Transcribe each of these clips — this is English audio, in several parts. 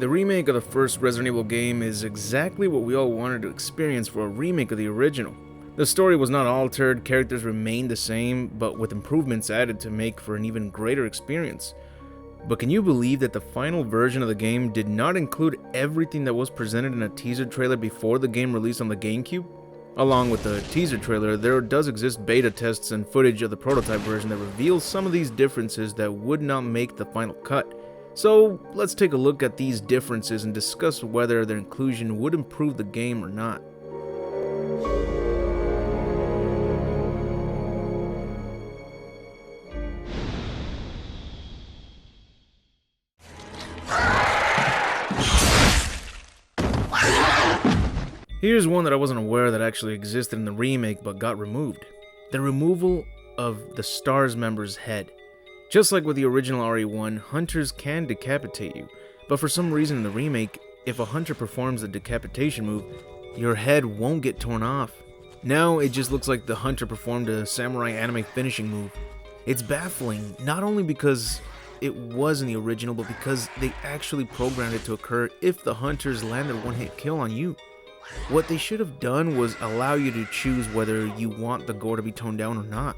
The remake of the first Resident Evil game is exactly what we all wanted to experience for a remake of the original. The story was not altered, characters remained the same, but with improvements added to make for an even greater experience. But can you believe that the final version of the game did not include everything that was presented in a teaser trailer before the game released on the GameCube? Along with the teaser trailer, there does exist beta tests and footage of the prototype version that reveals some of these differences that would not make the final cut. So let's take a look at these differences and discuss whether their inclusion would improve the game or not. Here's one that I wasn't aware that actually existed in the remake but got removed. The removal of the STARS member's head. Just like with the original RE1, hunters can decapitate you, but for some reason in the remake, if a hunter performs the decapitation move, your head won't get torn off. Now it just looks like the hunter performed a samurai anime finishing move. It's baffling, not only because it was in the original, but because they actually programmed it to occur if the hunters landed a one-hit kill on you. What they should have done was allow you to choose whether you want the gore to be toned down or not.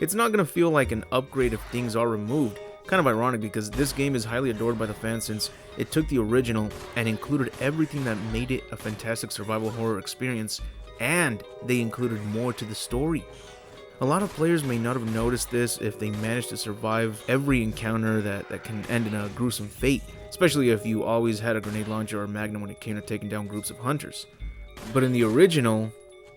It's not going to feel like an upgrade if things are removed. Kind of ironic because this game is highly adored by the fans since it took the original and included everything that made it a fantastic survival horror experience, and they included more to the story. A lot of players may not have noticed this if they managed to survive every encounter that can end in a gruesome fate, especially if you always had a grenade launcher or magnum when it came to taking down groups of hunters. But in the original,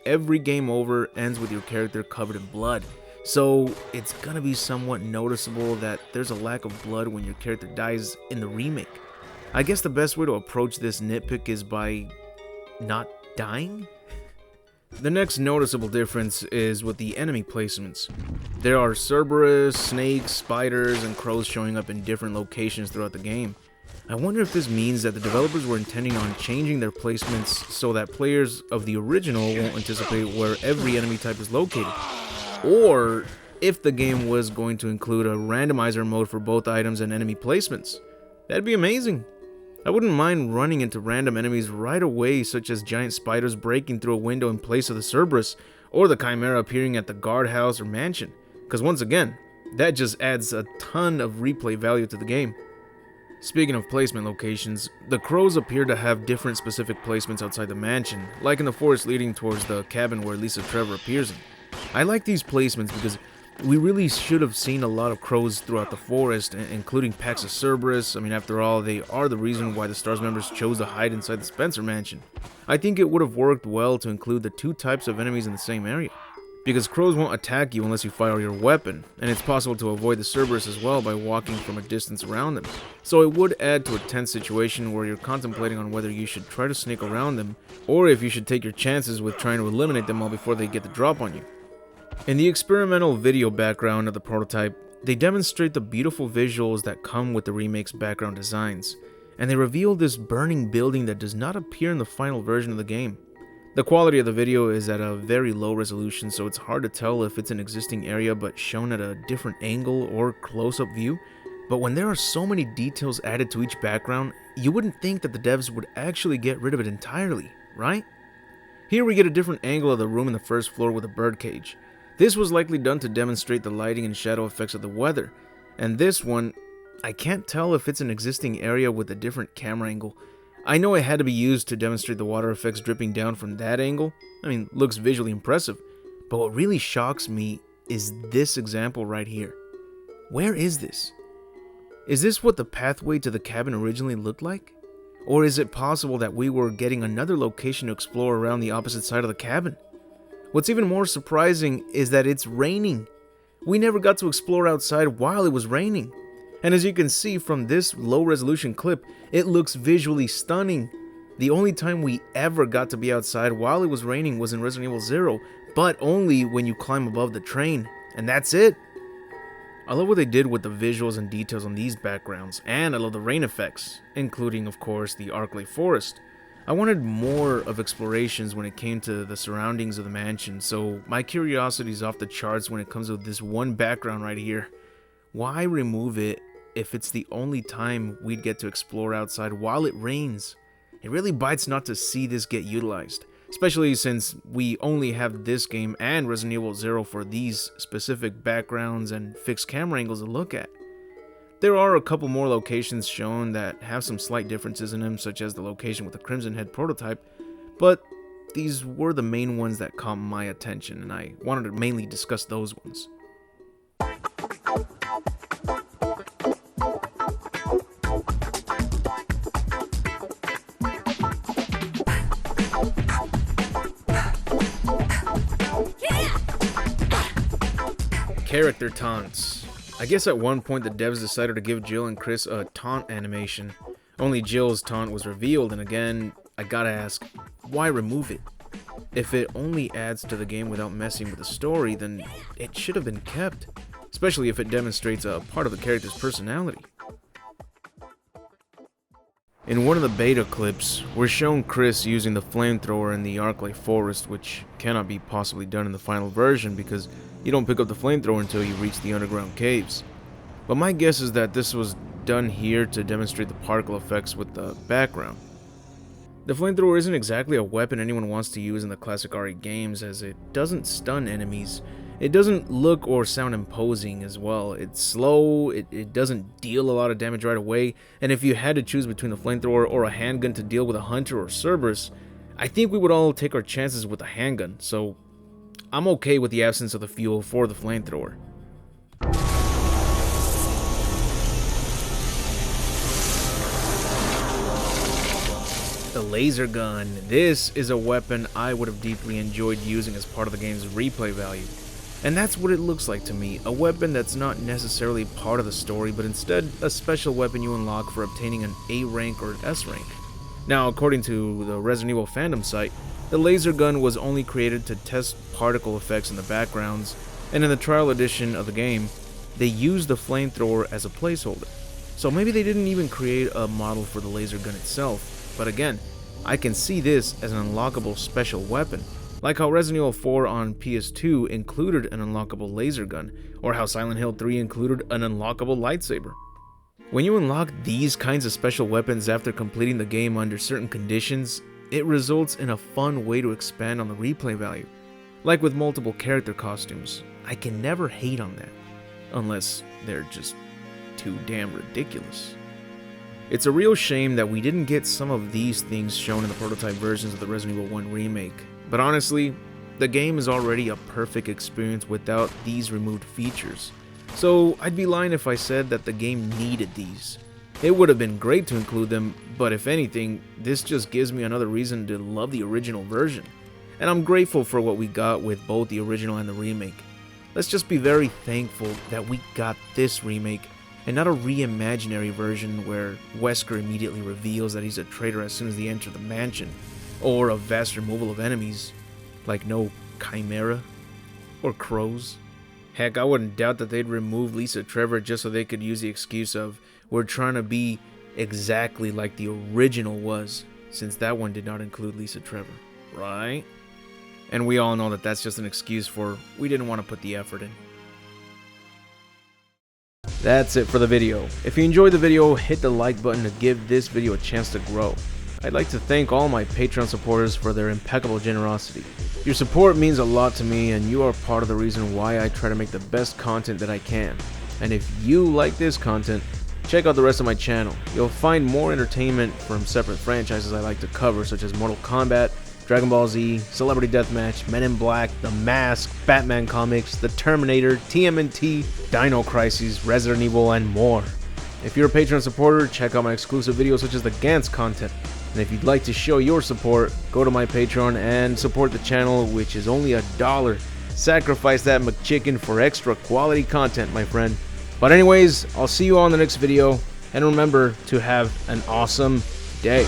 every game over ends with your character covered in blood. So it's gonna be somewhat noticeable that there's a lack of blood when your character dies in the remake. I guess the best way to approach this nitpick is by not dying? The next noticeable difference is with the enemy placements. There are Cerberus, snakes, spiders, and crows showing up in different locations throughout the game. I wonder if this means that the developers were intending on changing their placements so that players of the original won't anticipate where every enemy type is located. Or if the game was going to include a randomizer mode for both items and enemy placements. That'd be amazing. I wouldn't mind running into random enemies right away, such as giant spiders breaking through a window in place of the Cerberus, or the Chimera appearing at the guardhouse or mansion, because once again, that just adds a ton of replay value to the game. Speaking of placement locations, the crows appear to have different specific placements outside the mansion, like in the forest leading towards the cabin where Lisa Trevor appears in. I like these placements because we really should have seen a lot of crows throughout the forest, including packs of Cerberus. I mean, after all, they are the reason why the STARS members chose to hide inside the Spencer mansion. I think it would have worked well to include the two types of enemies in the same area, because crows won't attack you unless you fire your weapon, and it's possible to avoid the Cerberus as well by walking from a distance around them. So it would add to a tense situation where you're contemplating on whether you should try to sneak around them, or if you should take your chances with trying to eliminate them all before they get the drop on you. In the experimental video background of the prototype, they demonstrate the beautiful visuals that come with the remake's background designs, and they reveal this burning building that does not appear in the final version of the game. The quality of the video is at a very low resolution, so it's hard to tell if it's an existing area but shown at a different angle or close-up view. But when there are so many details added to each background, you wouldn't think that the devs would actually get rid of it entirely, right? Here we get a different angle of the room in the first floor with a birdcage. This was likely done to demonstrate the lighting and shadow effects of the weather. And this one, I can't tell if it's an existing area with a different camera angle. I know it had to be used to demonstrate the water effects dripping down from that angle. I mean, looks visually impressive. But what really shocks me is this example right here. Where is this? Is this what the pathway to the cabin originally looked like? Or is it possible that we were getting another location to explore around the opposite side of the cabin? What's even more surprising is that it's raining. We never got to explore outside while it was raining. And as you can see from this low resolution clip, it looks visually stunning. The only time we ever got to be outside while it was raining was in Resident Evil 0, but only when you climb above the train, and that's it. I love what they did with the visuals and details on these backgrounds, and I love the rain effects, including of course the Arklay Forest. I wanted more of explorations when it came to the surroundings of the mansion, so my curiosity is off the charts when it comes to this one background right here. Why remove it if it's the only time we'd get to explore outside while it rains. It really bites not to see this get utilized, especially since we only have this game and Resident Evil 0 for these specific backgrounds and fixed camera angles to look at. There are a couple more locations shown that have some slight differences in them, such as the location with the Crimson Head prototype, but these were the main ones that caught my attention, and I wanted to mainly discuss those ones. Character taunts. I guess at one point the devs decided to give Jill and Chris a taunt animation. Only Jill's taunt was revealed, and again, I gotta ask, why remove it? If it only adds to the game without messing with the story, then it should have been kept, especially if it demonstrates a part of the character's personality. In one of the beta clips, we're shown Chris using the flamethrower in the Arclight Forest, which cannot be possibly done in the final version because you don't pick up the flamethrower until you reach the underground caves. But my guess is that this was done here to demonstrate the particle effects with the background. The flamethrower isn't exactly a weapon anyone wants to use in the classic RE games, as it doesn't stun enemies. It doesn't look or sound imposing as well. It's slow, it doesn't deal a lot of damage right away, and if you had to choose between a flamethrower or a handgun to deal with a hunter or Cerberus, I think we would all take our chances with a handgun, so I'm okay with the absence of the fuel for the flamethrower. The laser gun. This is a weapon I would have deeply enjoyed using as part of the game's replay value. And that's what it looks like to me, a weapon that's not necessarily part of the story, but instead a special weapon you unlock for obtaining an A rank or an S rank. Now, according to the Resident Evil fandom site, the laser gun was only created to test particle effects in the backgrounds, and in the trial edition of the game, they used the flamethrower as a placeholder. So maybe they didn't even create a model for the laser gun itself, but again, I can see this as an unlockable special weapon, like how Resident Evil 4 on PS2 included an unlockable laser gun, or how Silent Hill 3 included an unlockable lightsaber. When you unlock these kinds of special weapons after completing the game under certain conditions, it results in a fun way to expand on the replay value. Like with multiple character costumes, I can never hate on that, unless they're just too damn ridiculous. It's a real shame that we didn't get some of these things shown in the prototype versions of the Resident Evil 1 remake, but honestly, the game is already a perfect experience without these removed features. So I'd be lying if I said that the game needed these. It would have been great to include them, but if anything, this just gives me another reason to love the original version. And I'm grateful for what we got with both the original and the remake. Let's just be very thankful that we got this remake, and not a reimaginary version where Wesker immediately reveals that he's a traitor as soon as they enter the mansion, or a vast removal of enemies, like no Chimera, or crows. Heck, I wouldn't doubt that they'd remove Lisa Trevor just so they could use the excuse of, we're trying to be exactly like the original was, since that one did not include Lisa Trevor, right? And we all know that that's just an excuse for, we didn't want to put the effort in. That's it for the video. If you enjoyed the video, hit the like button to give this video a chance to grow. I'd like to thank all my Patreon supporters for their impeccable generosity. Your support means a lot to me, and you are part of the reason why I try to make the best content that I can. And if you like this content, check out the rest of my channel. You'll find more entertainment from separate franchises I like to cover, such as Mortal Kombat, Dragon Ball Z, Celebrity Deathmatch, Men in Black, The Mask, Batman comics, The Terminator, TMNT, Dino Crises, Resident Evil, and more. If you're a Patreon supporter, check out my exclusive videos such as the Gantz content. And if you'd like to show your support, go to my Patreon and support the channel, which is only $1. Sacrifice that McChicken for extra quality content, my friend. But anyways, I'll see you all in the next video, and remember to have an awesome day.